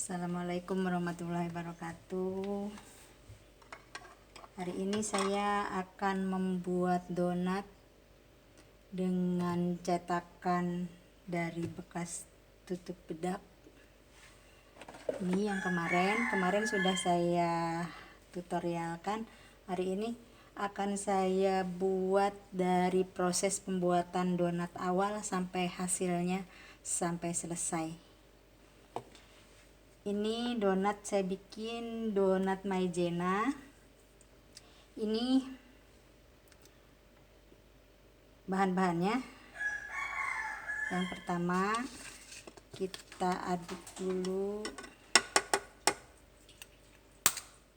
Assalamualaikum warahmatullahi wabarakatuh. Hari ini saya akan membuat donat dengan cetakan dari bekas tutup bedak. Ini yang kemarin sudah saya tutorialkan. Hari ini akan saya buat dari proses pembuatan donat awal sampai hasilnya sampai selesai. Ini donat saya bikin donat maizena. Ini bahan-bahannya. Yang pertama kita aduk dulu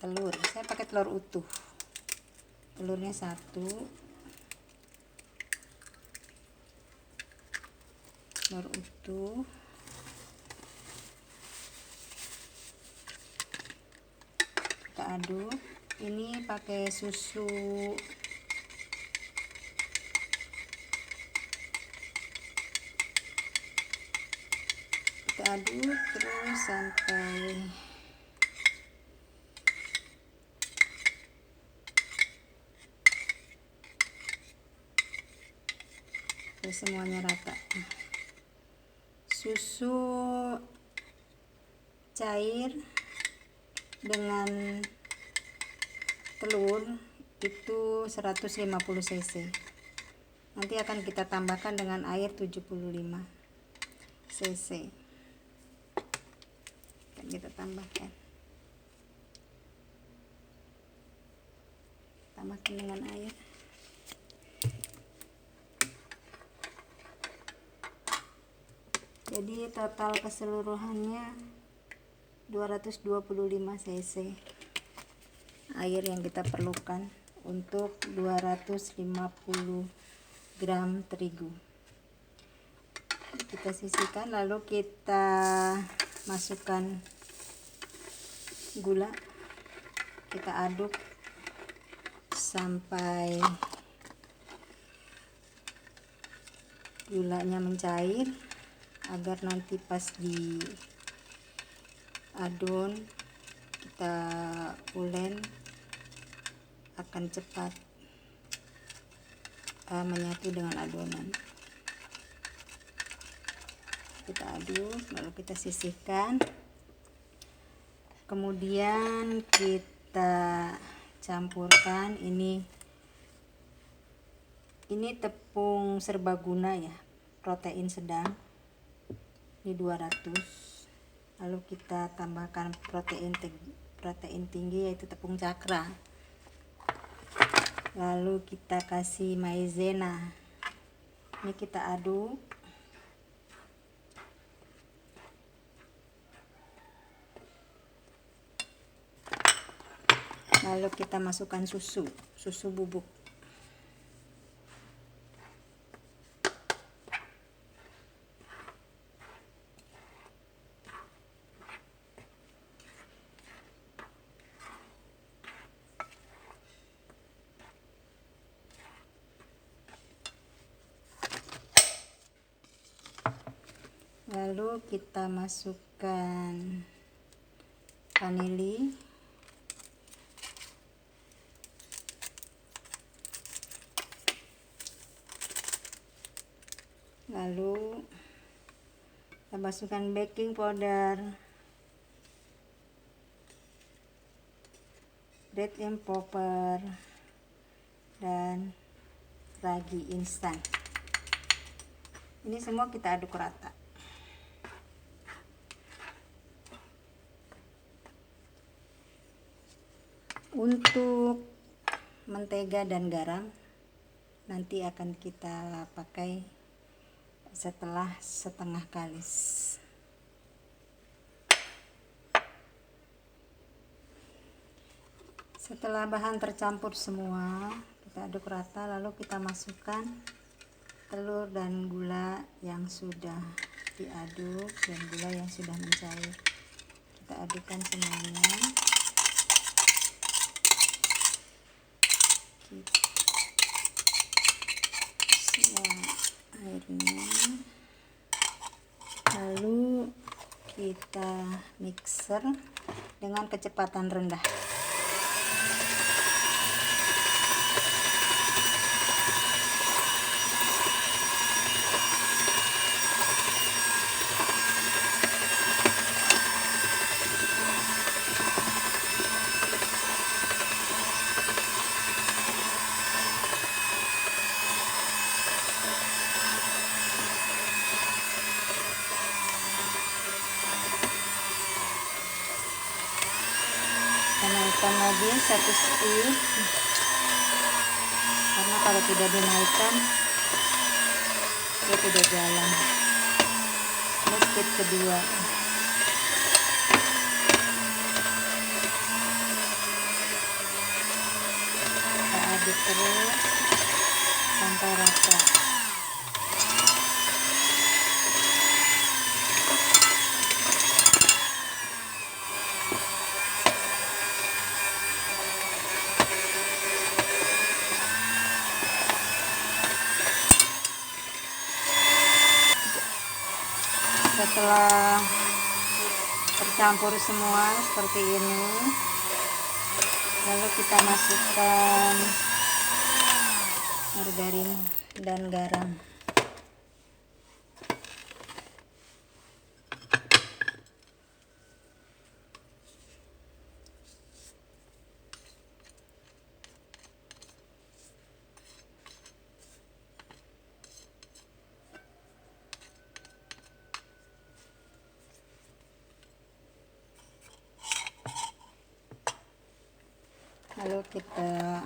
telur. Saya pakai telur utuh. Telurnya 1. Telur utuh. Kita aduk. Ini pakai susu kita aduk terus sampai semuanya rata. Susu cair dengan telur itu 150 cc. Nanti akan kita tambahkan dengan air 75 cc. Akan kita tambahkan dengan air. Jadi total keseluruhannya 225 cc air yang kita perlukan untuk 250 gram terigu. Kita sisihkan, lalu kita masukkan gula. Kita aduk sampai gulanya mencair agar nanti pas di adon kita ulen akan cepat menyatu dengan adonan. Kita aduk lalu kita sisihkan, kemudian kita campurkan. Ini tepung serbaguna ya, protein sedang, ini 200. Lalu kita tambahkan protein tinggi yaitu tepung cakra. Lalu kita kasih maizena. Ini kita aduk. Lalu kita masukkan susu bubuk. Lalu kita masukkan vanili, lalu kita masukkan baking powder, red and pepper, dan ragi instan. Ini semua kita aduk rata. Untuk mentega dan garam nanti akan kita pakai setelah setengah kalis. Setelah bahan tercampur semua, kita aduk rata, lalu kita masukkan telur dan gula yang sudah diaduk dan gula yang sudah mencair. Kita adukkan semuanya. Airnya, lalu kita mixer dengan kecepatan rendah. Naikkan lagi 1 speed, karena kalau tidak dinaikkan dia tidak jalan. Ini speed kedua. Kita aduk terus sampai rata. Setelah tercampur semua seperti ini, lalu kita masukkan margarin dan garam. Lalu kita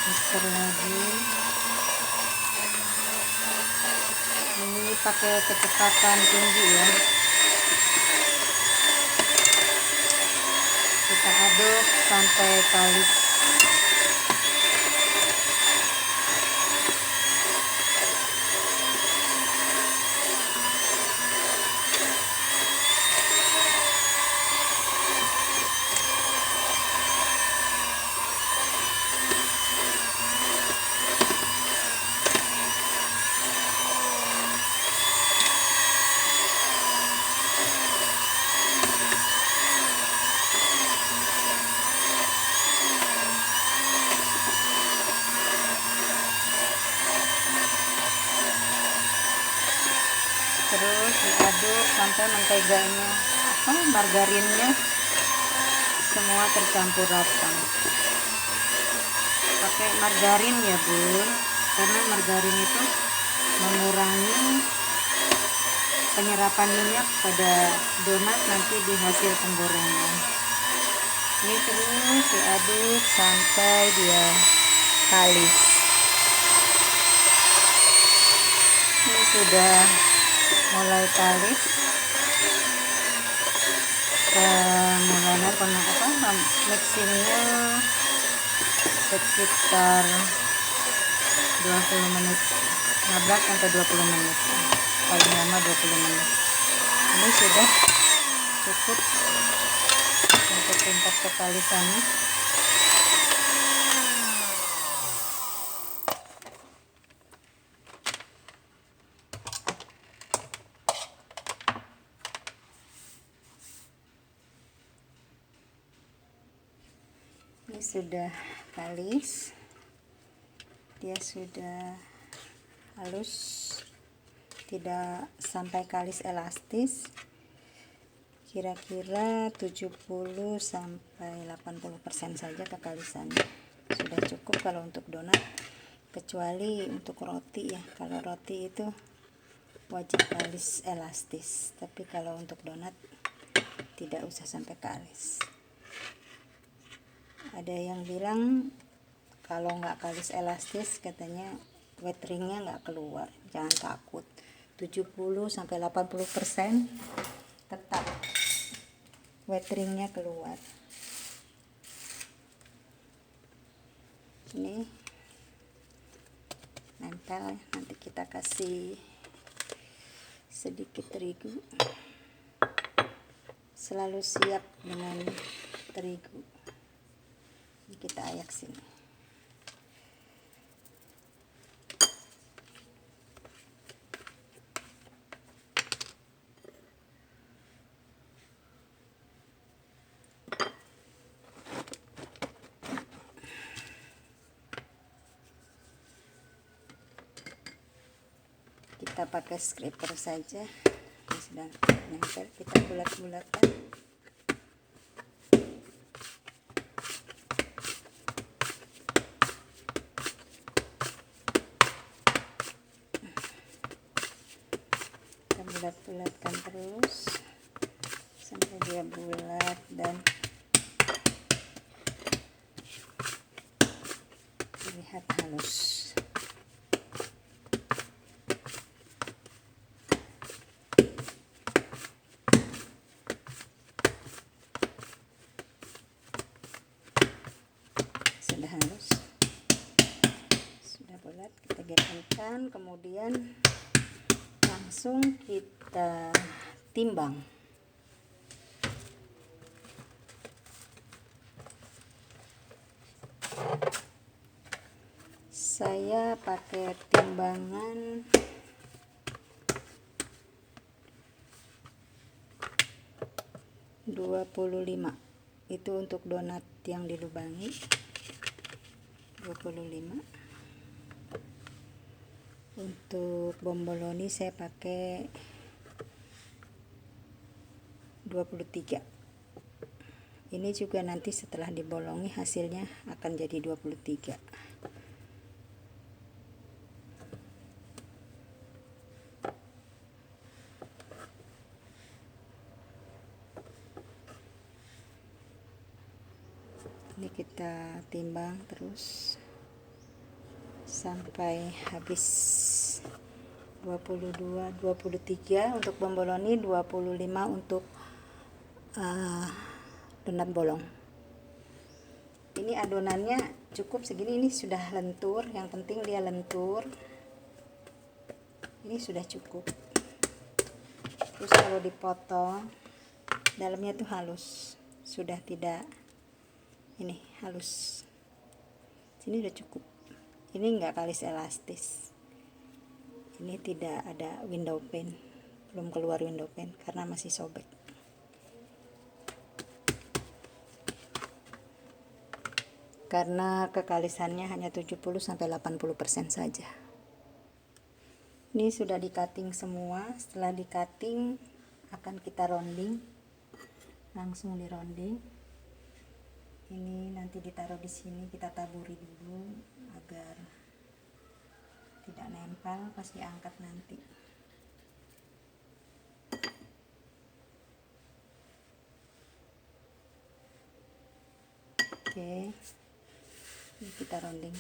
mixer lagi. Ini pakai kecepatan tinggi ya. Kita aduk sampai kalis. Terus diaduk sampai menteganya margarinnya semua tercampur rata. Pakai margarin ya bun, karena margarin itu mengurangi penyerapan minyak pada donat nanti di hasil penggorengan. Ini terus diaduk sampai dia kalis. Ini sudah mulai kalis. Kemudian mixingnya sekitar 20 menit, 15 sampai 20 menit, paling lama 20 menit. Ini sudah cukup untuk tingkat kekalisannya. Ini sudah kalis, dia sudah halus, tidak sampai kalis elastis, kira-kira 70 sampai 80% saja kekalisannya. Sudah cukup kalau untuk donat, kecuali untuk roti ya. Kalau roti itu wajib kalis elastis, tapi kalau untuk donat tidak usah sampai kalis. Ada yang bilang kalau nggak kalis elastis katanya wateringnya nggak keluar. Jangan takut, 70 sampai 80% tetap wateringnya keluar. Ini nempel, nanti kita kasih sedikit terigu. Selalu siap dengan terigu. Kita ayak sini. kita pakai scraper saja. Ini sudah nempel, kita bulat-bulatkan. Kita bulat-bulatkan terus sampai dia bulat dan terlihat halus. Sudah halus, sudah bulat, kita gerakkan, kemudian langsung kita timbang. Saya pakai timbangan 25. Itu untuk donat yang dilubangi. 25. Untuk bomboloni saya pakai 23. Ini juga nanti setelah dibolongi hasilnya akan jadi 23. Ini kita timbang terus sampai habis 22, 23 untuk bomboloni, 25 untuk donat bolong. Ini adonannya cukup segini, ini sudah lentur, yang penting dia lentur. Ini sudah cukup. Terus kalau dipotong dalamnya tuh halus, sudah tidak ini halus. Sini udah cukup. Ini enggak kalis elastis. Ini tidak ada window pane, belum keluar window pane karena masih sobek. Karena kekalisannya hanya 70-80% saja. Ini sudah di cutting semua. Setelah di cutting akan kita rounding, langsung di rounding. Ini nanti ditaruh di sini, kita taburi dulu agar tidak nempel pas diangkat nanti. Oke, ini kita rounding,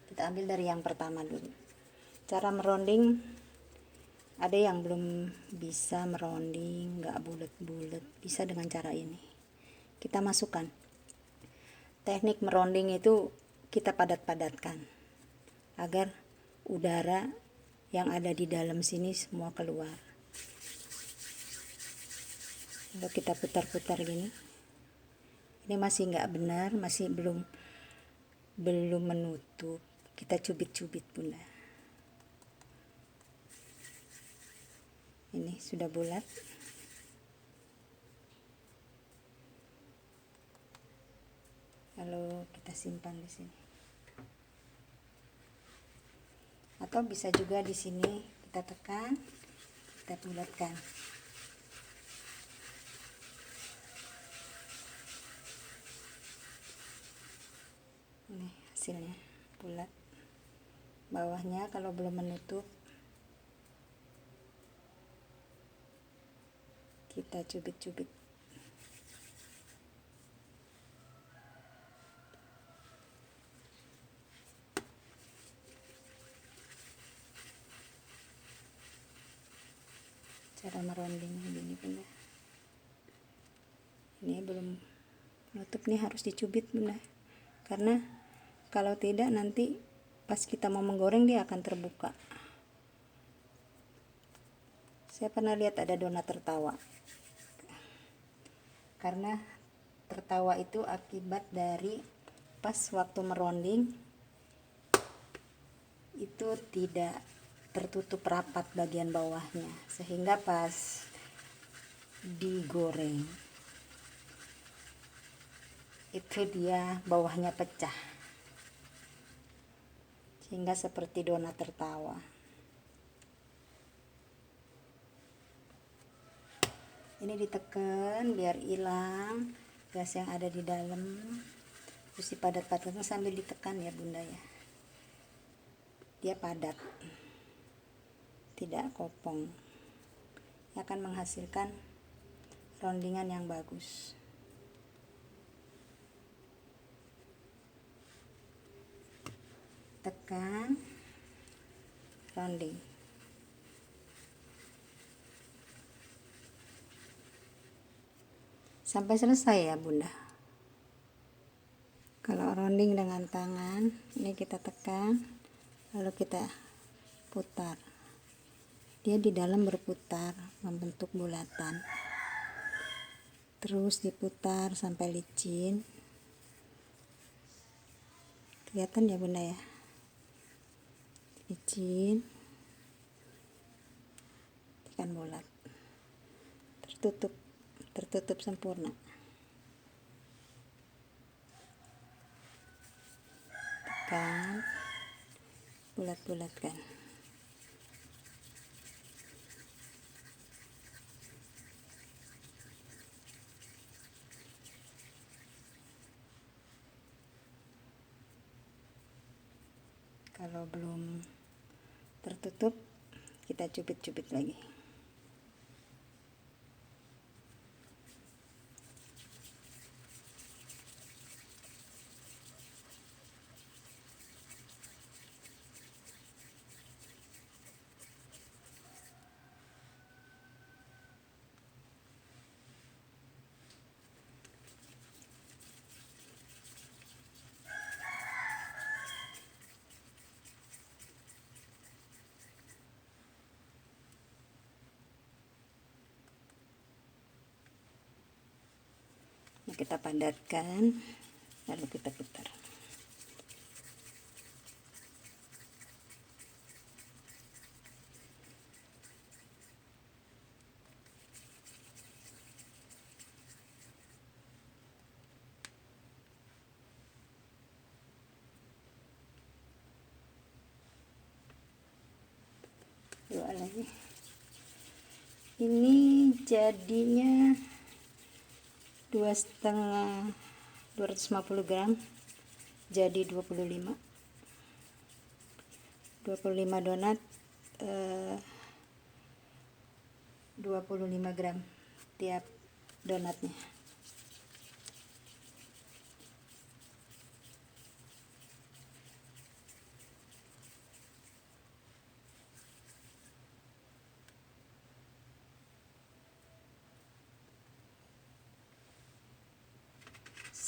kita ambil dari yang pertama dulu. Cara meronding, ada yang belum bisa meronding, nggak bulat-bulat, bisa dengan cara ini. Kita masukkan. Teknik meronding itu kita padat-padatkan agar udara yang ada di dalam sini semua keluar. Lalu kita putar-putar gini. Ini masih nggak benar, masih belum menutup. Kita cubit-cubit bunda. Ini sudah bulat. Lalu kita simpan di sini. Atau bisa juga di sini kita tekan, kita bulatkan. Ini hasilnya bulat. Bawahnya kalau belum menutup, kita cubit-cubit. Cara meronding begini bunda. Ini belum nutup, nih harus dicubit bunda, karena kalau tidak nanti pas kita mau menggoreng dia akan terbuka. Saya pernah lihat ada donat tertawa, karena tertawa itu akibat dari pas waktu meronding itu tidak tertutup rapat bagian bawahnya, sehingga pas digoreng itu dia bawahnya pecah, sehingga seperti donat tertawa. Ini ditekan biar hilang gas yang ada di dalam, terus dipadat-padatkan sambil ditekan ya bunda ya, dia padat, tidak kopong, akan menghasilkan roundingan yang bagus. Tekan, rounding. Sampai selesai ya bunda. Kalau rounding dengan tangan, ini kita tekan, lalu kita putar. Dia di dalam berputar, membentuk bulatan. Terus diputar sampai licin. Kelihatan ya bunda ya, licin, tekan bulat, tertutup sempurna. Tekan, bulat-bulatkan. Kalau belum tertutup, kita cubit-cubit lagi. Kita padatkan, lalu kita putar. Dua lagi. Ini jadinya 2,5 250 gram jadi 25 donat, 25 gram tiap donatnya.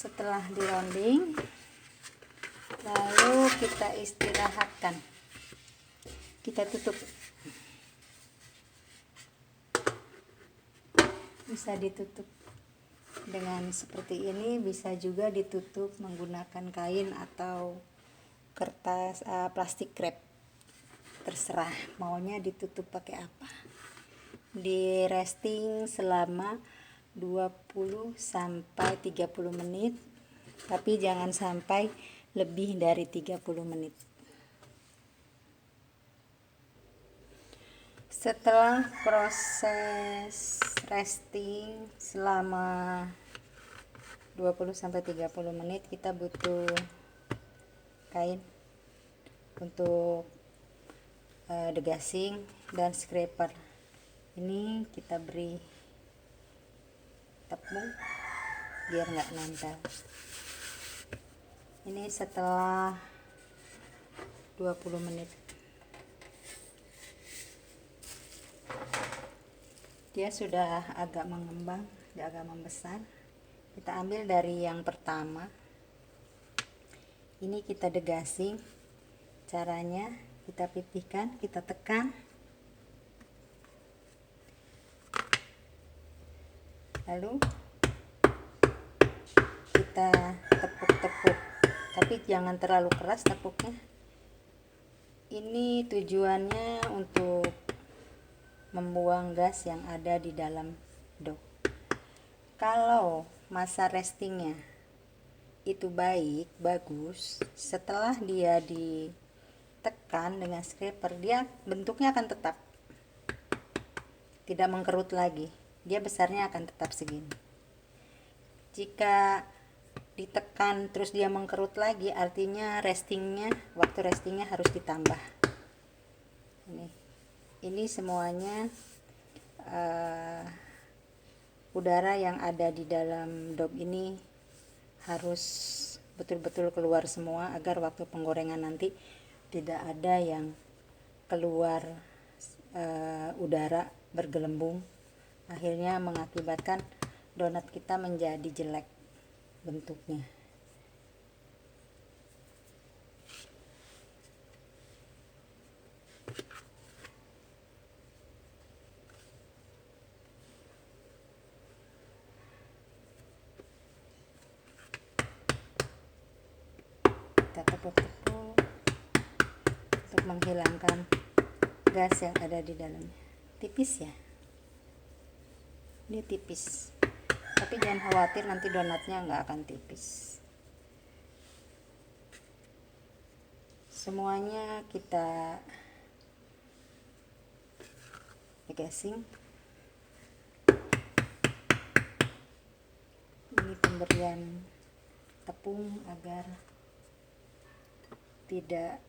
Setelah di rounding, lalu kita istirahatkan, kita tutup. Bisa ditutup dengan seperti ini, bisa juga ditutup menggunakan kain atau kertas plastik wrap, terserah maunya ditutup pakai apa. Di resting selama 20 sampai 30 menit, tapi jangan sampai lebih dari 30 menit. Setelah proses resting selama 20 sampai 30 menit, kita butuh kain untuk degasing dan scraper. Ini kita beri tepung biar nggak nempel. Ini setelah 20 menit, dia sudah agak mengembang, dia agak membesar. Kita ambil dari yang pertama, ini kita degasing. Caranya kita pipihkan, kita tekan, lalu kita tepuk-tepuk, tapi jangan terlalu keras tepuknya. Ini tujuannya untuk membuang gas yang ada di dalam dough. Kalau masa restingnya itu bagus, setelah dia ditekan dengan scraper, dia bentuknya akan tetap, tidak mengkerut lagi. dia besarnya akan tetap segini. Jika ditekan terus dia mengkerut lagi, artinya waktu restingnya harus ditambah. Ini semuanya udara yang ada di dalam dop ini harus betul-betul keluar semua, agar waktu penggorengan nanti tidak ada yang keluar udara bergelembung, akhirnya mengakibatkan donat kita menjadi jelek bentuknya. Kita tepuk-tepuk untuk menghilangkan gas yang ada di dalamnya. Tipis ya, ini tipis, tapi jangan khawatir, nanti donatnya nggak akan tipis. Semuanya kita gasing. Ini pemberian tepung agar tidak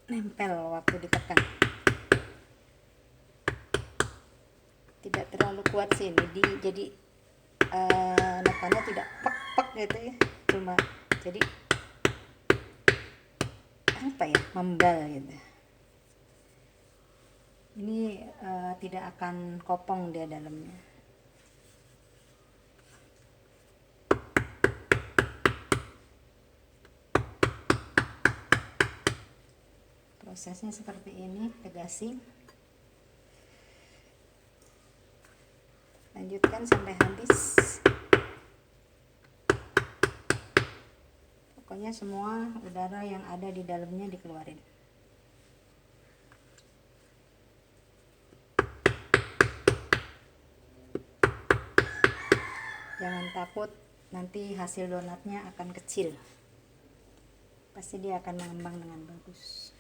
nempel waktu ditekan. Tidak terlalu kuat sih ini, jadi nekannya tidak pek gitu ya, cuma jadi apa ya, membal gitu. Ini tidak akan kopong dia dalamnya. Prosesnya seperti ini, gasing. Lanjutkan sampai habis. Pokoknya semua udara yang ada di dalamnya dikeluarin. Jangan takut, nanti hasil donatnya akan kecil. Pasti dia akan mengembang dengan bagus.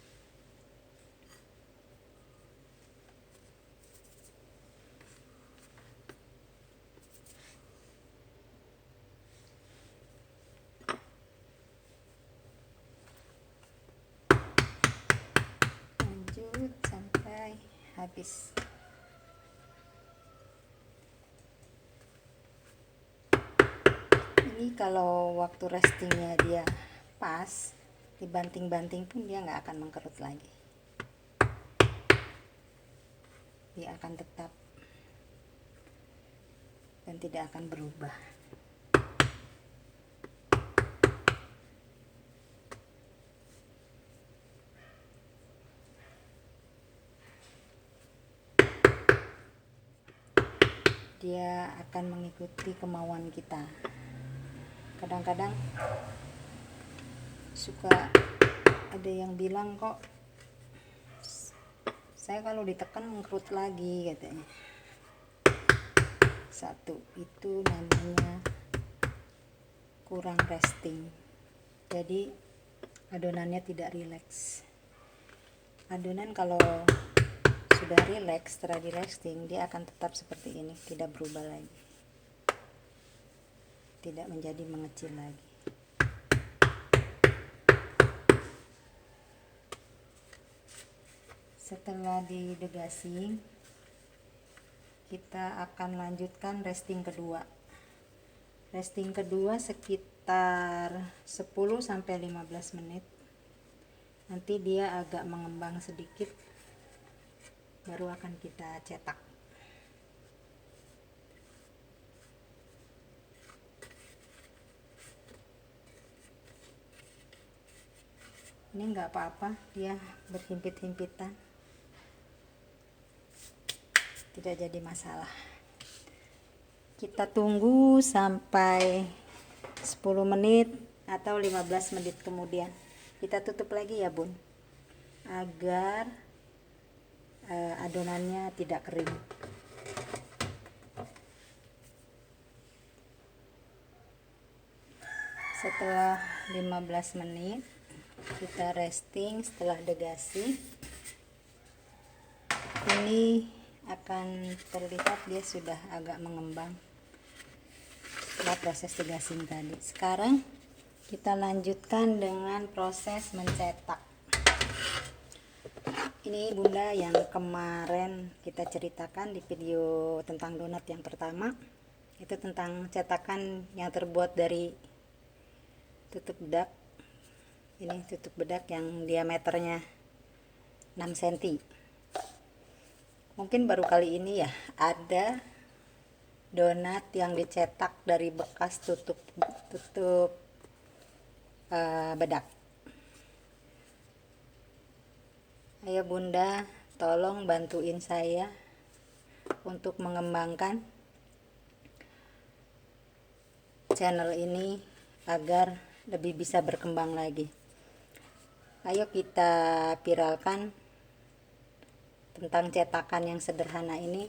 Lanjut sampai habis. Ini kalau waktu restingnya dia pas, dibanting-banting pun dia nggak akan mengkerut lagi. Dia akan tetap dan tidak akan berubah. Dia akan mengikuti kemauan kita. Kadang-kadang suka ada yang bilang, kok saya kalau ditekan mengkerut lagi katanya. Satu, itu namanya kurang resting, jadi adonannya tidak rileks. Adonan kalau sudah rileks, setelah di resting, dia akan tetap seperti ini, tidak berubah lagi, tidak menjadi mengecil lagi. Setelah didegasing, kita akan lanjutkan resting kedua. Resting kedua sekitar 10-15 menit. Nanti dia agak mengembang sedikit, baru akan kita cetak. Ini nggak apa-apa, dia berhimpit-himpitan, tidak jadi masalah. Kita tunggu sampai 10 menit atau 15 menit kemudian. Kita tutup lagi ya bun, agar adonannya tidak kering. Setelah 15 menit kita resting setelah degasi. Ini akan terlihat dia sudah agak mengembang setelah proses degasing tadi. Sekarang kita lanjutkan dengan proses mencetak. Ini bunda yang kemarin kita ceritakan di video tentang donat yang pertama, itu tentang cetakan yang terbuat dari tutup bedak. Ini tutup bedak yang diameternya 6 cm. Mungkin baru kali ini ya ada donat yang dicetak dari bekas tutup bedak. Ayo bunda, tolong bantuin saya untuk mengembangkan channel ini agar lebih bisa berkembang lagi. Ayo kita viralkan tentang cetakan yang sederhana ini,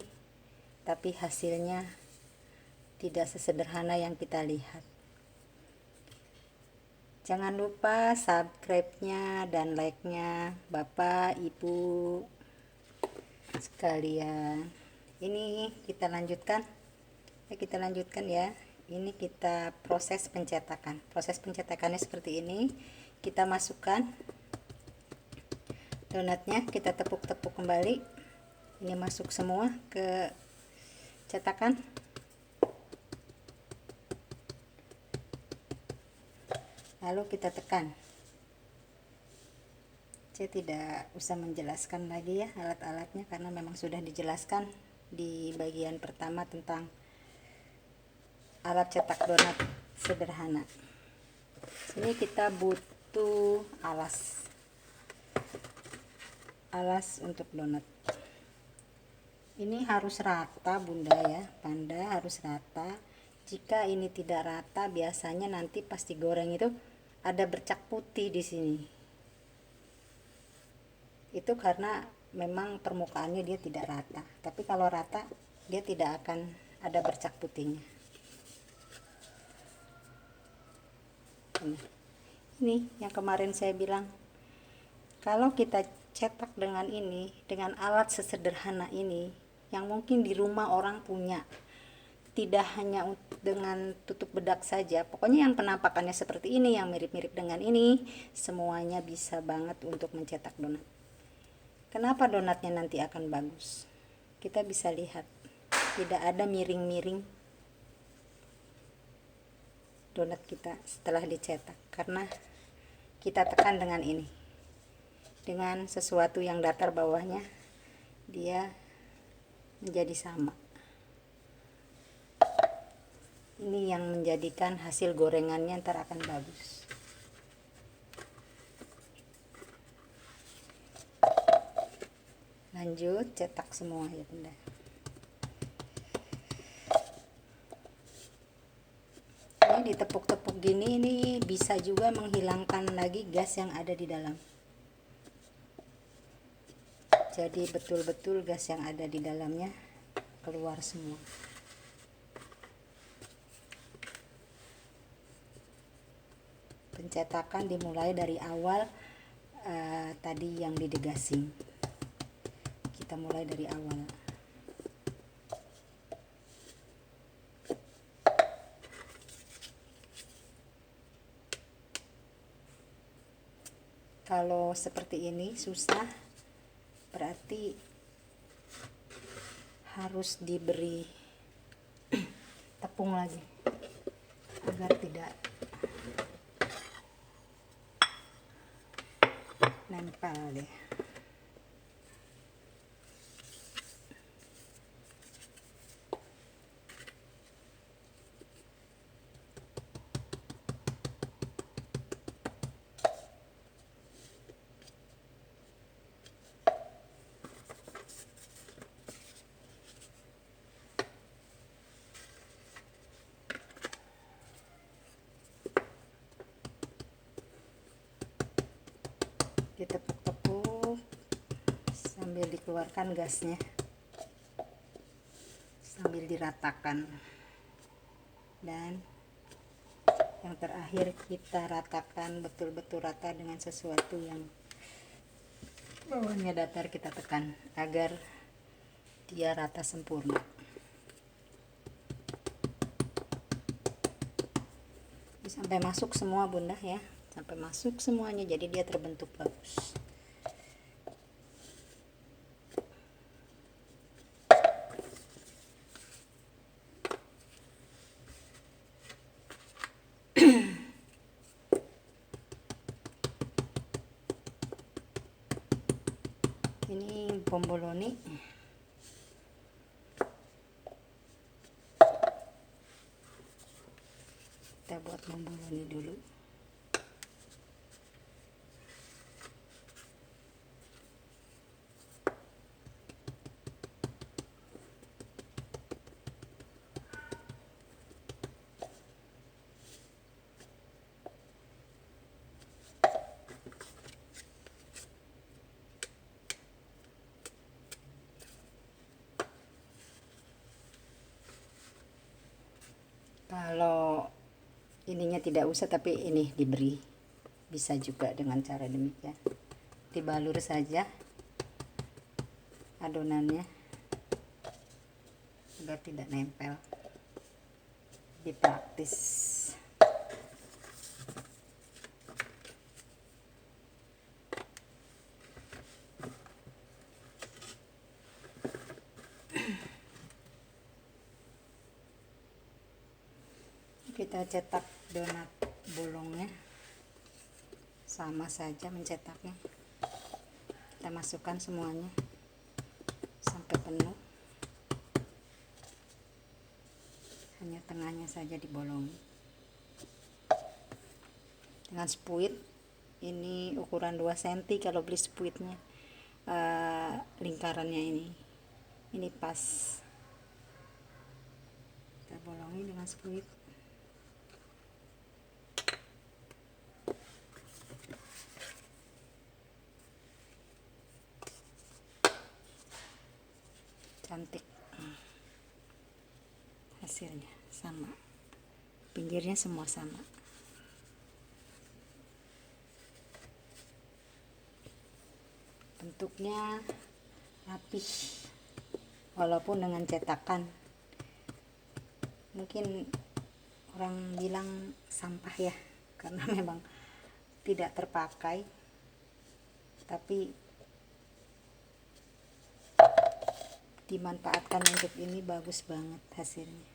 tapi hasilnya tidak sesederhana yang kita lihat. Jangan lupa subscribe-nya dan like-nya Bapak Ibu sekalian. Ini kita lanjutkan. Kita lanjutkan ya. Ini kita proses pencetakan. Proses pencetakannya seperti ini. Kita masukkan donatnya, kita tepuk-tepuk kembali. Ini masuk semua ke cetakan. Lalu kita tekan. Saya tidak usah menjelaskan lagi ya alat-alatnya karena memang sudah dijelaskan di bagian pertama tentang alat cetak donat sederhana. Sini kita butuh alas untuk donat. Ini harus rata bunda ya, Panda, harus rata. Jika ini tidak rata, biasanya nanti pas digoreng itu ada bercak putih di sini. Itu karena memang permukaannya dia tidak rata. Tapi kalau rata, dia tidak akan ada bercak putihnya. Ini yang kemarin saya bilang, kalau kita cetak dengan ini, dengan alat sesederhana ini, yang mungkin di rumah orang punya, tidak hanya dengan tutup bedak saja, pokoknya yang penampakannya seperti ini, yang mirip-mirip dengan ini, semuanya bisa banget untuk mencetak donat. Kenapa donatnya nanti akan bagus? Kita bisa lihat tidak ada miring-miring donat kita setelah dicetak, karena kita tekan dengan ini, dengan sesuatu yang datar bawahnya dia menjadi sama. Ini yang menjadikan hasil gorengannya ntar akan bagus. Lanjut cetak semua ya bunda. Ini ditepuk-tepuk gini, ini bisa juga menghilangkan lagi gas yang ada di dalam. Jadi betul-betul gas yang ada di dalamnya keluar semua. Pencetakan dimulai dari awal tadi yang didegasing. Kita mulai dari awal. Kalau seperti ini susah, berarti harus diberi tepung lagi agar tidak nempel deh. Ditepuk-tepuk sambil dikeluarkan gasnya, sambil diratakan, dan yang terakhir kita ratakan betul-betul rata dengan sesuatu yang bawahnya datar, kita tekan agar dia rata sempurna. Sampai masuk semua bunda ya, sampai masuk semuanya, jadi dia terbentuk bagus. Ini bomboloni. Kita buat bomboloni dulu. Kalau ininya tidak usah, tapi ini diberi, bisa juga dengan cara demikian. Dibalur saja adonannya agar tidak nempel, lebih praktis. Kita cetak donat bolongnya, sama saja mencetaknya. Kita masukkan semuanya sampai penuh, hanya tengahnya saja dibolongi dengan spuit. Ini ukuran 2 cm kalau beli spuitnya, lingkarannya ini pas. Kita bolongi dengan spuit. Cantik hasilnya, sama pinggirnya semua sama. Bentuknya rapih walaupun dengan cetakan. Mungkin orang bilang sampah ya, karena memang tidak terpakai, tapi dimanfaatkan untuk ini bagus banget hasilnya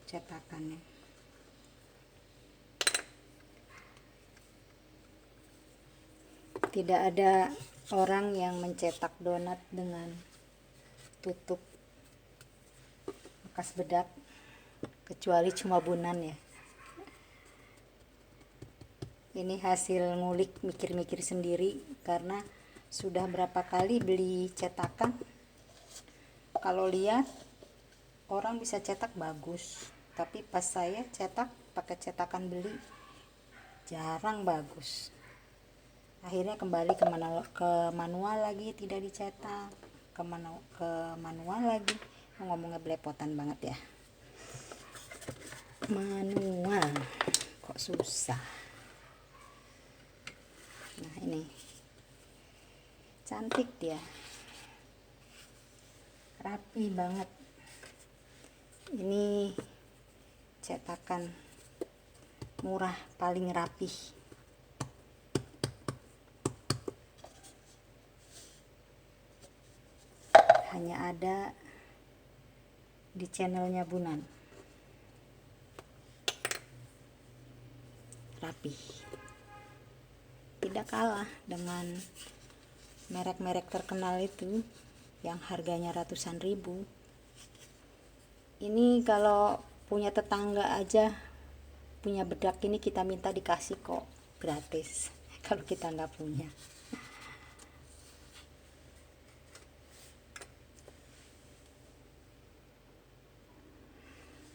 cetakannya. Tidak ada orang yang mencetak donat dengan tutup bekas bedak, kecuali cuma Bunan ya. Ini hasil ngulik, mikir-mikir sendiri, karena sudah berapa kali beli cetakan. Kalau lihat orang bisa cetak bagus, tapi pas saya cetak pakai cetakan beli jarang bagus. Akhirnya kembali ke manual lagi, tidak dicetak, ke manual lagi. Ngomongnya belepotan banget ya, manual kok susah. Nah ini cantik dia, rapi banget. Ini cetakan murah paling rapih. Hanya ada di channelnya Bunan. Rapih, tidak kalah dengan merek-merek terkenal itu yang harganya ratusan ribu. Ini kalau punya tetangga aja punya bedak ini, kita minta dikasih kok gratis kalau kita nggak punya.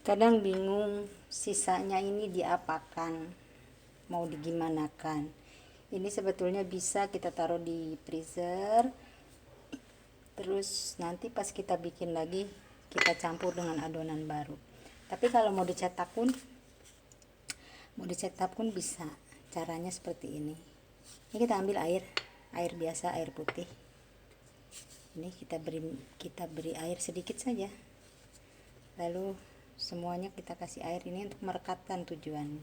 Kadang bingung sisanya ini diapakan, mau digimanakan. Ini sebetulnya bisa kita taruh di freezer, terus nanti pas kita bikin lagi kita campur dengan adonan baru. Tapi kalau mau dicetak pun bisa. Caranya seperti ini. Ini kita ambil air biasa, air putih, Ini kita beri air sedikit saja, lalu semuanya kita kasih air ini untuk merekatkan tujuan.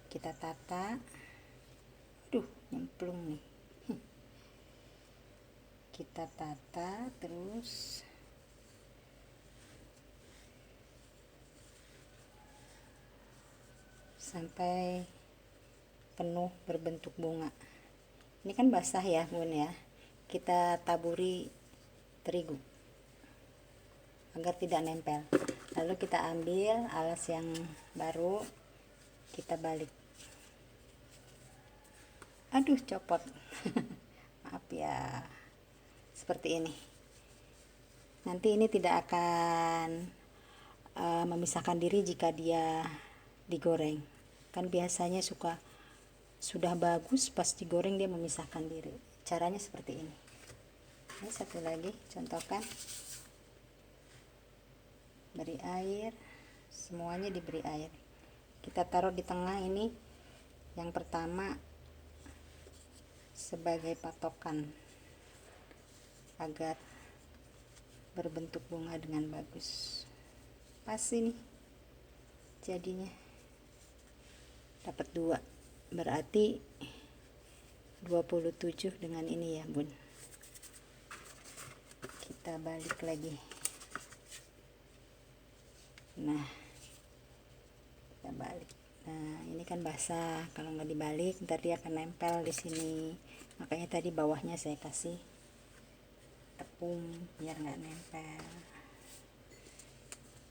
Kita tata, nyemplung nih. Kita tata terus sampai penuh berbentuk bunga. Ini kan basah ya bun ya, kita taburi terigu agar tidak nempel. Lalu kita ambil alas yang baru, kita balik. Aduh, copot. Maaf ya. Seperti ini. Nanti ini tidak akan memisahkan diri jika dia digoreng. Kan biasanya sudah bagus, pas digoreng dia memisahkan diri. Caranya seperti ini. Ini satu lagi, contohkan. Beri air, semuanya diberi air. Kita taruh di tengah ini, yang pertama sebagai patokan agar berbentuk bunga dengan bagus. Pas ini jadinya dapat 2, berarti 27 dengan ini ya bun. Kita balik lagi. Nah, kita balik. Nah, ini kan basah, kalau nggak dibalik ntar dia akan nempel di sini. Makanya tadi bawahnya saya kasih tepung biar nggak nempel.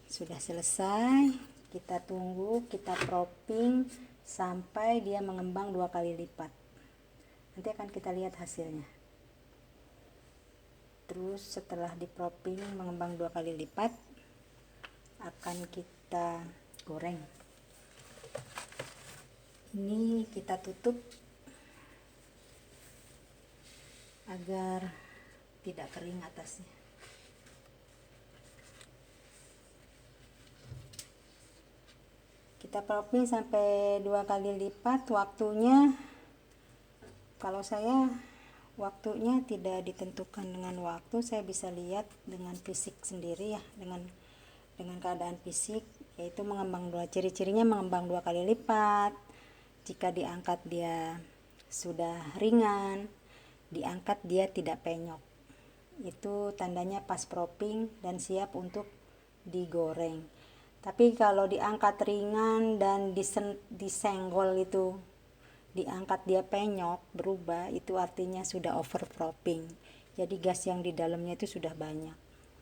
Sudah selesai, kita tunggu, kita propping sampai dia mengembang 2 kali lipat. Nanti akan kita lihat hasilnya. Terus setelah di propping mengembang 2 kali lipat, akan kita goreng. Ini kita tutup agar tidak kering atasnya. Kita propping sampai 2 kali lipat. Waktunya, kalau saya waktunya tidak ditentukan dengan waktu, saya bisa lihat dengan fisik sendiri ya, dengan keadaan fisik, yaitu mengembang ciri-cirinya mengembang 2 kali lipat. Jika diangkat dia sudah ringan, diangkat dia tidak penyok, itu tandanya pas propping dan siap untuk digoreng. Tapi kalau diangkat ringan dan disenggol itu, diangkat dia penyok berubah, itu artinya sudah over propping. Jadi gas yang di dalamnya itu sudah banyak,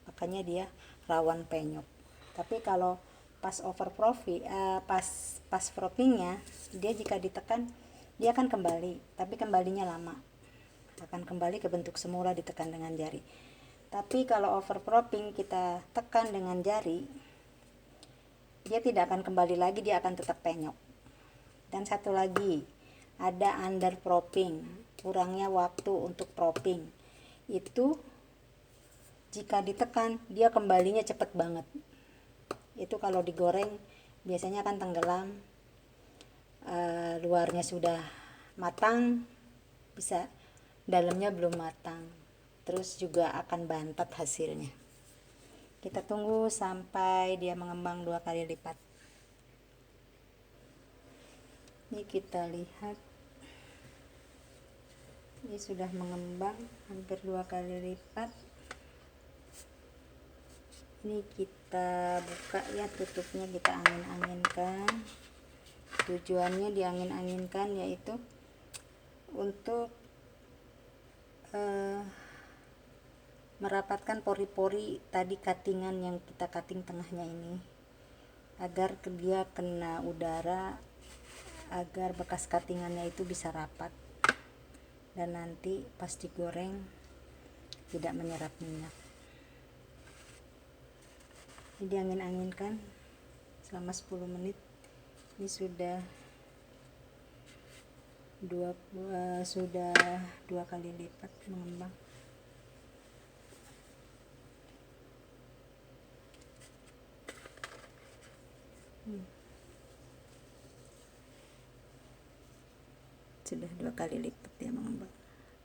makanya dia rawan penyok. Tapi kalau pas proppingnya, dia jika ditekan dia akan kembali, tapi kembalinya lama, akan kembali ke bentuk semula ditekan dengan jari. Tapi kalau over propping kita tekan dengan jari, dia tidak akan kembali lagi, dia akan tetap penyok. Dan satu lagi, ada under propping, kurangnya waktu untuk propping. Itu jika ditekan dia kembalinya cepat banget. Itu kalau digoreng biasanya akan tenggelam, luarnya sudah matang, bisa dalamnya belum matang, terus juga akan bantat hasilnya. Kita tunggu sampai dia mengembang 2 kali lipat. Ini kita lihat, ini sudah mengembang hampir 2 kali lipat. Ini kita buka ya, tutupnya kita angin-anginkan. Tujuannya diangin-anginkan yaitu untuk merapatkan pori-pori tadi, cuttingan yang kita cutting tengahnya ini, agar dia kena udara, agar bekas cuttingannya itu bisa rapat dan nanti pas digoreng tidak menyerap minyak. Ini diangin-anginkan selama 10 menit. Ini sudah 2 kali lipat mengembang. Sudah 2 kali lipat dia mengembang.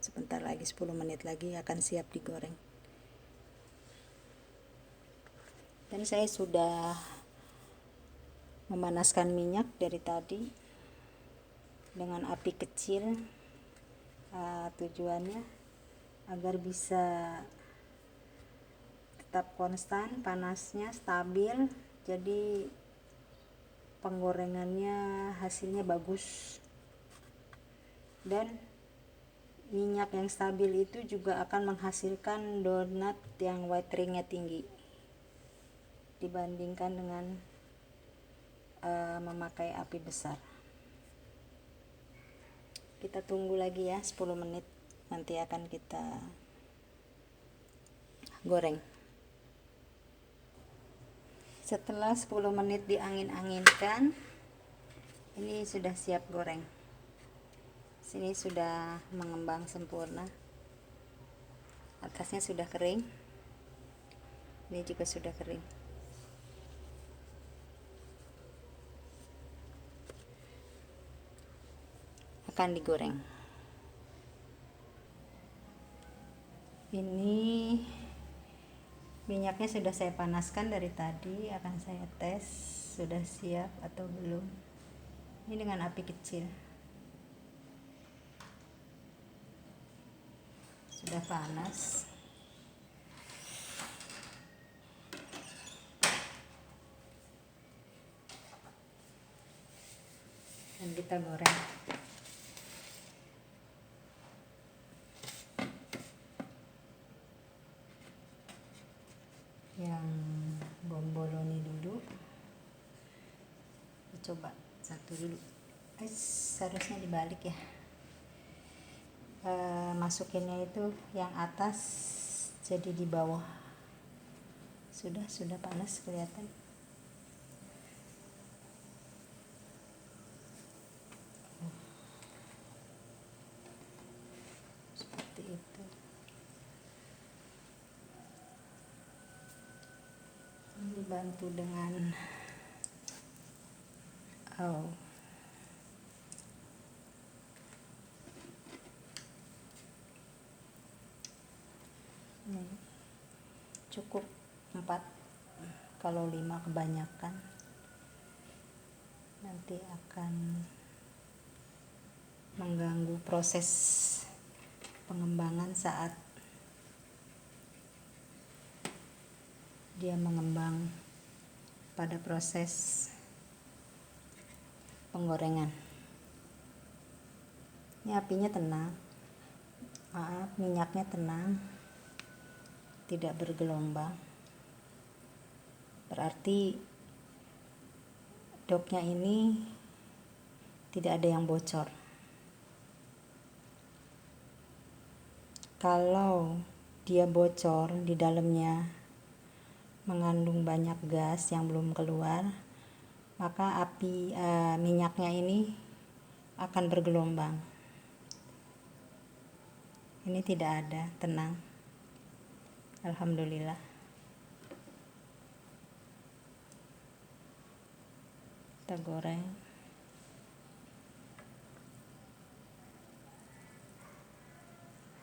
Sebentar lagi, 10 menit lagi akan siap digoreng. Dan saya sudah memanaskan minyak dari tadi dengan api kecil, tujuannya agar bisa tetap konstan panasnya, stabil, jadi penggorengannya hasilnya bagus. Dan minyak yang stabil itu juga akan menghasilkan donat yang white ringnya tinggi dibandingkan dengan memakai api besar. Kita tunggu lagi ya 10 menit, nanti akan kita goreng. Setelah 10 menit diangin-anginkan, ini sudah siap goreng. Sini sudah mengembang sempurna, atasnya sudah kering, ini juga sudah kering. Akan digoreng. Ini minyaknya sudah saya panaskan dari tadi, akan saya tes sudah siap atau belum. Ini dengan api kecil. Sudah panas. Dan kita goreng. Yang bomboloni dulu. Coba satu dulu. Seharusnya dibalik ya. Masukinnya itu yang atas jadi di bawah. Sudah panas kelihatan. Seperti itu. Dibantu dengan cukup 4, kalau 5 kebanyakan nanti akan mengganggu proses pengembangan saat dia mengembang pada proses penggorengan. Ini apinya tenang, minyaknya tenang, tidak bergelombang, berarti doknya ini tidak ada yang bocor. Kalau dia bocor, di dalamnya mengandung banyak gas yang belum keluar, maka minyaknya ini akan bergelombang. Ini tidak ada, tenang. Alhamdulillah. Kita goreng.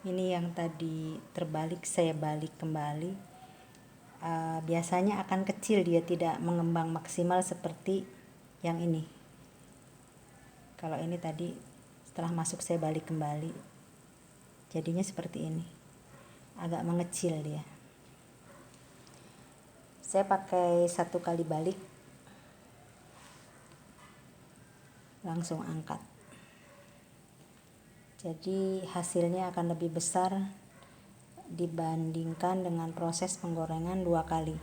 Ini yang tadi terbalik, saya balik kembali. Biasanya akan kecil, dia tidak mengembang maksimal seperti yang ini. Kalau ini tadi setelah masuk saya balik kembali, jadinya seperti ini, agak mengecil dia. Saya pakai 1 kali balik, langsung angkat. Jadi hasilnya akan lebih besar dibandingkan dengan proses penggorengan 2 kali.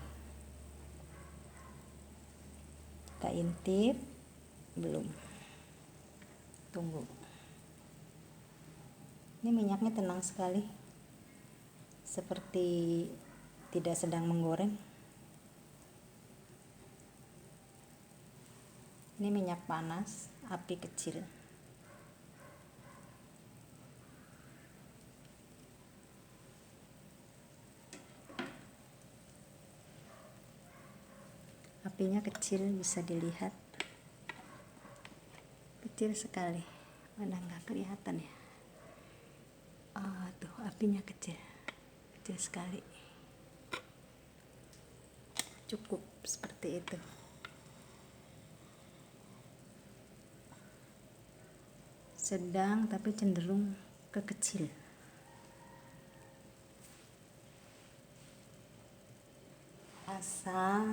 Kita intip, belum. Tunggu. Ini minyaknya tenang sekali, seperti tidak sedang menggoreng. Ini minyak panas, api kecil. Apinya kecil, bisa dilihat. Kecil sekali, mana nggak kelihatan ya. Tuh apinya kecil sekali. Cukup seperti itu. Sedang tapi cenderung ke kecil. Asal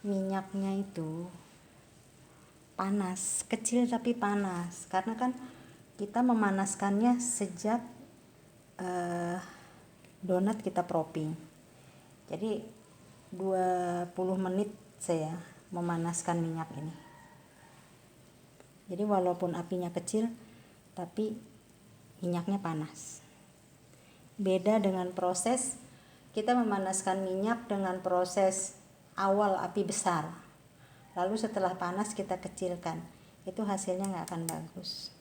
minyaknya itu panas, kecil tapi panas, karena kan kita memanaskannya sejak donat kita propping. Jadi 20 menit saya memanaskan minyak ini. Jadi walaupun apinya kecil tapi minyaknya panas. Beda dengan proses kita memanaskan minyak dengan proses awal api besar, lalu setelah panas kita kecilkan, itu hasilnya nggak akan bagus.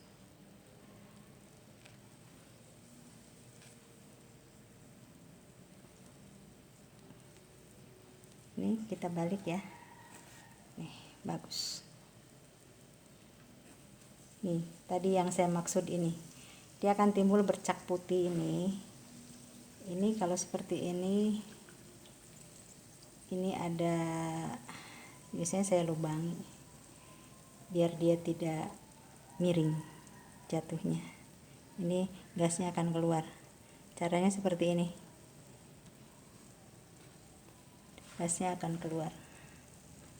Nih kita balik ya. Nih bagus. Nih tadi yang saya maksud ini, dia akan timbul bercak putih ini. Ini kalau seperti ini ada, biasanya saya lubangi biar dia tidak miring jatuhnya. Ini gasnya akan keluar. Caranya seperti ini. Gasnya akan keluar,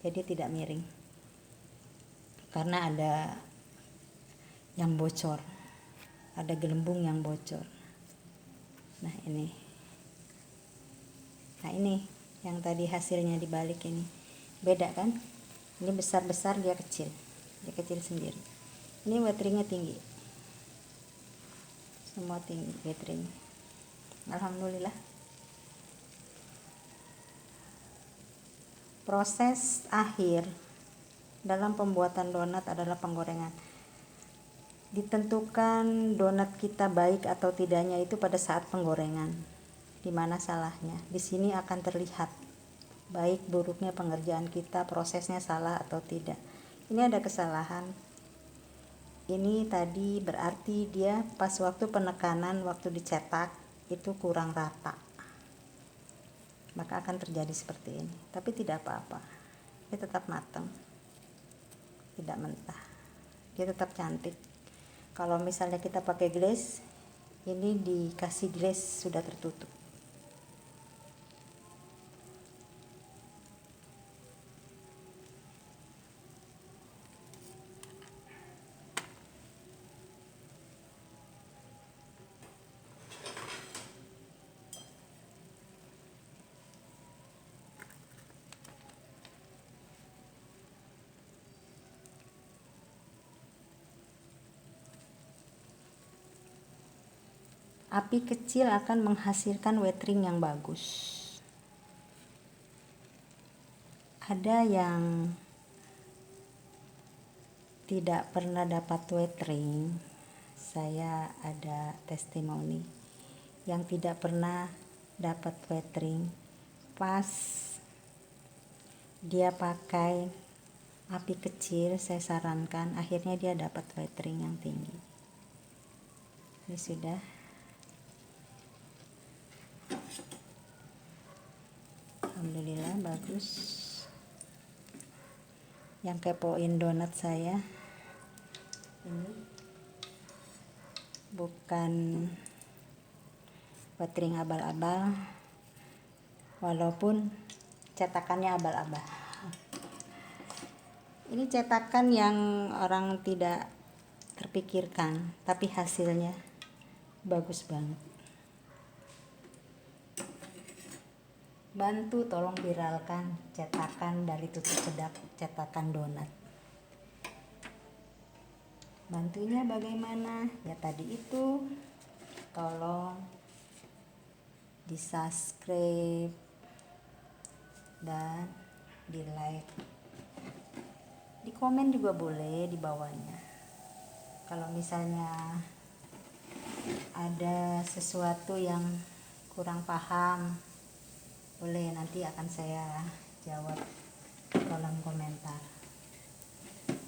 jadi tidak miring karena ada yang bocor, ada gelembung yang bocor. Nah ini yang tadi hasilnya dibalik ini beda kan, ini besar-besar, dia kecil sendiri. Ini wateringnya tinggi, semua tinggi wateringnya. Alhamdulillah. Proses akhir dalam pembuatan donat adalah penggorengan. Ditentukan donat kita baik atau tidaknya itu pada saat penggorengan. Di mana salahnya? Di sini akan terlihat baik buruknya pengerjaan kita, prosesnya salah atau tidak. Ini ada kesalahan. Ini tadi berarti dia pas waktu penekanan, waktu dicetak itu kurang rata. Maka akan terjadi seperti ini, tapi tidak apa-apa, dia tetap matang, tidak mentah, dia tetap cantik. Kalau misalnya kita pakai glaze, ini dikasih glaze sudah tertutup. Api kecil akan menghasilkan watering yang bagus. Ada yang tidak pernah dapat watering, saya ada testimoni yang tidak pernah dapat watering, pas dia pakai api kecil, saya sarankan, akhirnya dia dapat watering yang tinggi. Ini sudah. Alhamdulillah bagus. Yang kepoin donat saya ini bukan watering abal-abal, walaupun cetakannya abal-abal. Ini cetakan yang orang tidak terpikirkan, tapi hasilnya bagus banget. Bantu tolong viralkan cetakan dari Tutu Sedap, cetakan donat. Bantunya bagaimana? Ya tadi itu, tolong di subscribe dan di like, di komen juga boleh di bawahnya. Kalau misalnya ada sesuatu yang kurang paham, boleh, nanti akan saya jawab di kolom komentar.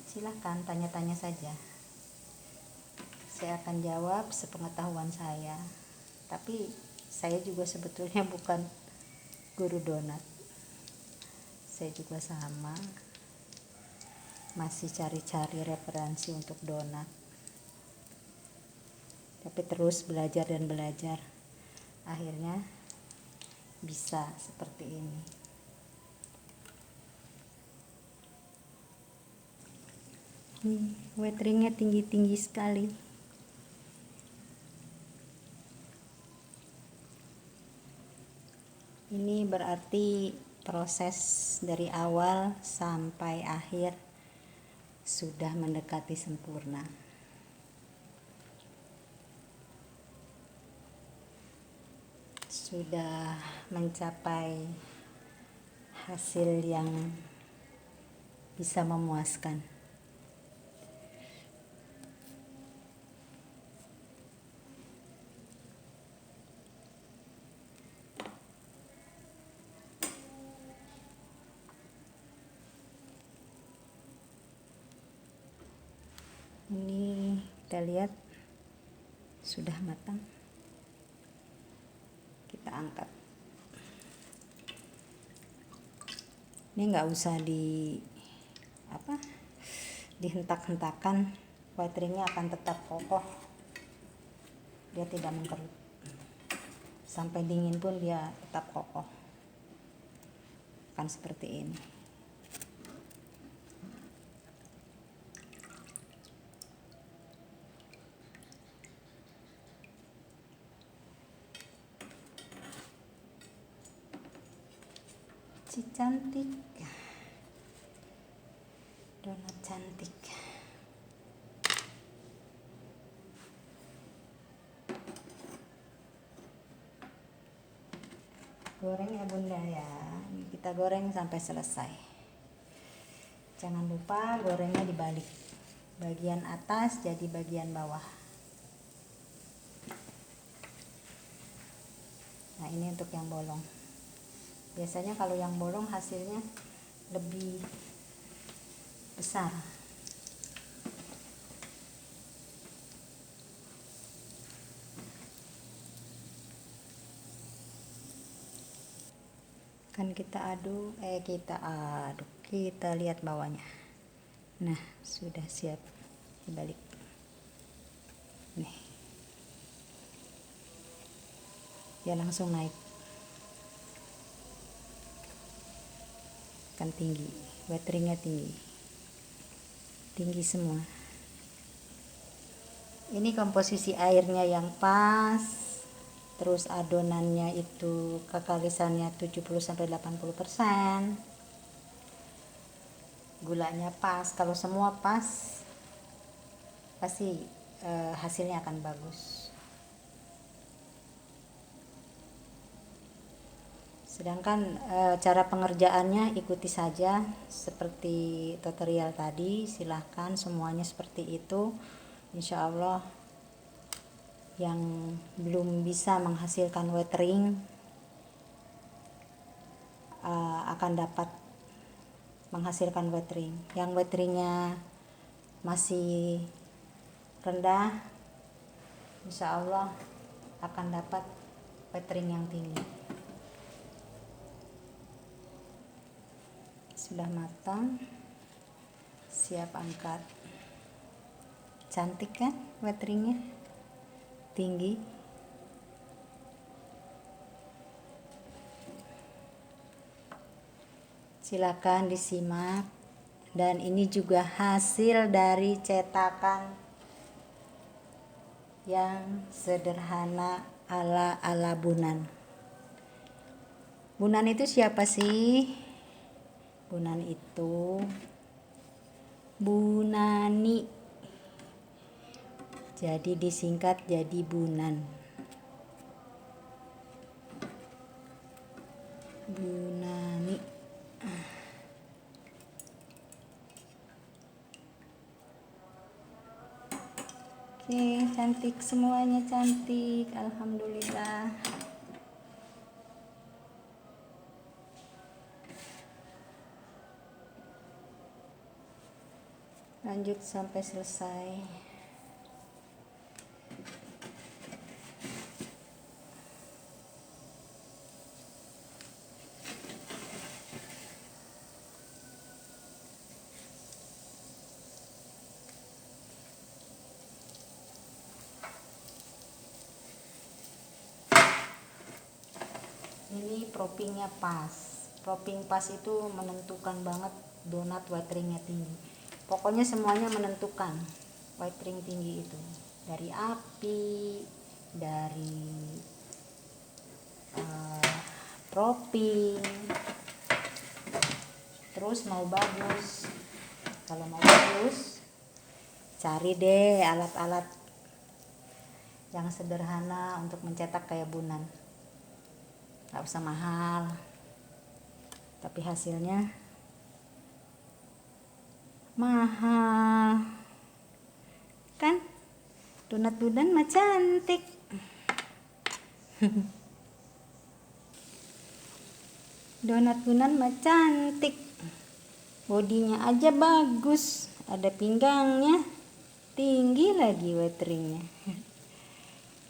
Silahkan tanya-tanya saja. saya akan jawab sepengetahuan saya. Tapi saya juga sebetulnya bukan guru donat. Saya juga sama, masih cari-cari referensi untuk donat. Tapi terus belajar dan belajar. Akhirnya bisa seperti ini. Wateringnya tinggi-tinggi sekali. Ini berarti proses dari awal sampai akhir sudah mendekati sempurna. Sudah mencapai hasil yang bisa memuaskan. Ini kita lihat sudah matang. Kita angkat. Ini nggak usah dihentak-hentakan, wateringnya akan tetap kokoh, dia tidak mengkerut. Sampai dingin pun dia tetap kokoh, akan seperti ini. Si cantik, donat cantik. Goreng ya bunda ya, ini kita goreng sampai selesai. Jangan lupa gorengnya dibalik, bagian atas jadi bagian bawah. Nah ini untuk yang bolong. Biasanya kalau yang bolong hasilnya lebih besar. Kan kita lihat bawahnya. Nah sudah siap dibalik. Nih dia langsung naik, kan tinggi, wateringnya tinggi semua. Ini komposisi airnya yang pas, terus adonannya itu kekalisannya 70-80%, gulanya pas. Kalau semua pas pasti hasilnya akan bagus. Sedangkan cara pengerjaannya ikuti saja seperti tutorial tadi, silahkan semuanya seperti itu. Insya Allah yang belum bisa menghasilkan watering akan dapat menghasilkan watering. Yang wateringnya masih rendah, insya Allah akan dapat watering yang tinggi. Sudah matang, siap angkat. Cantik kan wateringnya, tinggi. Silakan disimak. Dan ini juga hasil dari cetakan yang sederhana ala Bunan. Bunan itu siapa sih? Bunan itu Bunani, jadi disingkat jadi Bunan. Bunani. Oke, cantik semuanya, cantik, alhamdulillah. Lanjut sampai selesai. Ini proppingnya pas. Propping pas itu menentukan banget donat white ringnya tinggi. Pokoknya semuanya menentukan white ring tinggi itu. Dari api, dari propping, terus mau bagus. Kalau mau bagus, cari deh alat-alat yang sederhana untuk mencetak kayak Bunan. Gak usah mahal, tapi hasilnya mahal kan. Donat Bunan mah cantik. Donat Bunan mah cantik, bodinya aja bagus, ada pinggangnya tinggi lagi white ringnya.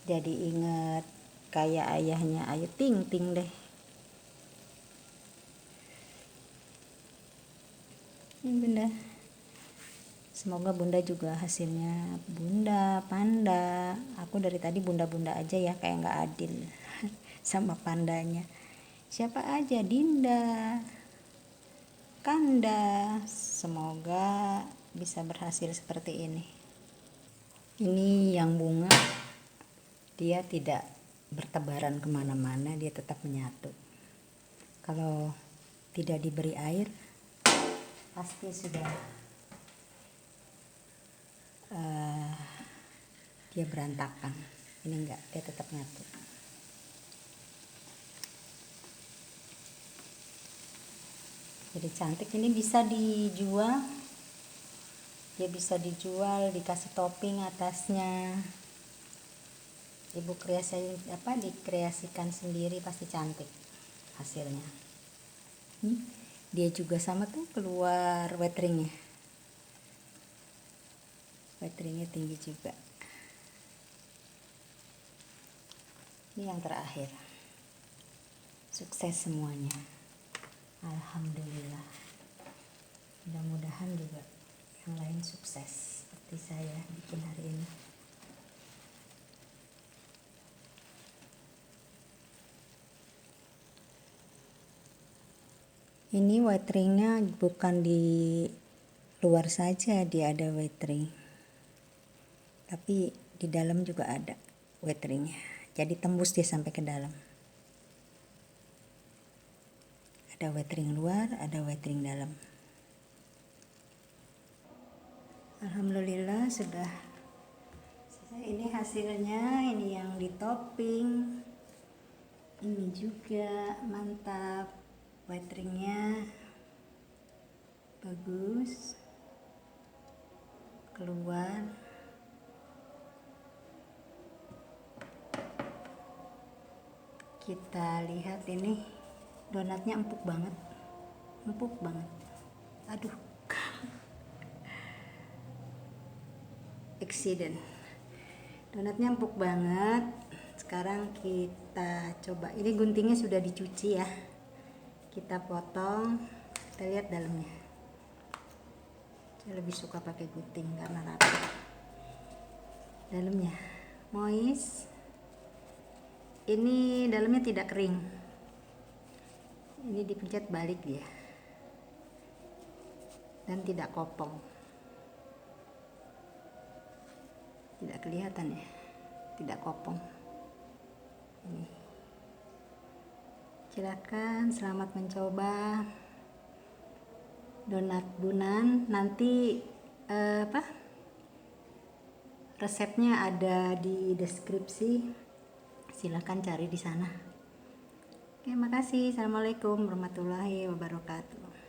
Jadi inget kayak ayahnya Ayu Ting Ting deh. Ini Bunda, semoga Bunda juga hasilnya Bunda, Panda. Aku dari tadi Bunda-Bunda aja ya, kayak nggak adil sama pandanya. Siapa aja, Dinda, Kanda, semoga bisa berhasil seperti ini. Ini yang bunga, dia tidak bertebaran kemana-mana, dia tetap menyatu. Kalau tidak diberi air, pasti sudah dia berantakan. Ini enggak, dia tetap nyatu. Jadi cantik. Ini bisa dijual, dia bisa dijual, dikasih topping atasnya. Ibu dikreasikan sendiri, pasti cantik hasilnya. Dia juga sama tuh keluar white ringnya. White ringnya tinggi juga. Ini yang terakhir. Sukses semuanya. Alhamdulillah. Mudah-mudahan juga yang lain sukses seperti saya bikin hari ini. Ini white ringnya bukan di luar saja dia ada white ring, tapi di dalam juga ada white ringnya. Jadi tembus dia sampai ke dalam. Ada white ring luar, ada white ring dalam. Alhamdulillah sudah selesai. Ini hasilnya, ini yang di topping. Ini juga mantap, white ringnya bagus keluar. Kita lihat ini donatnya empuk banget, aduh accident. Donatnya empuk banget. Sekarang kita coba, ini guntingnya sudah dicuci ya, kita potong, kita lihat dalamnya. Saya lebih suka pakai gunting karena rapi. Dalamnya moist. Ini dalamnya tidak kering. Ini dipencet balik dia. Dan tidak kopong. Tidak kelihatan ya, tidak kopong. Ini. Silakan, selamat mencoba donat Bunan. Nanti resepnya ada di deskripsi, silakan cari di sana. Oke, makasih. Assalamualaikum warahmatullahi wabarakatuh.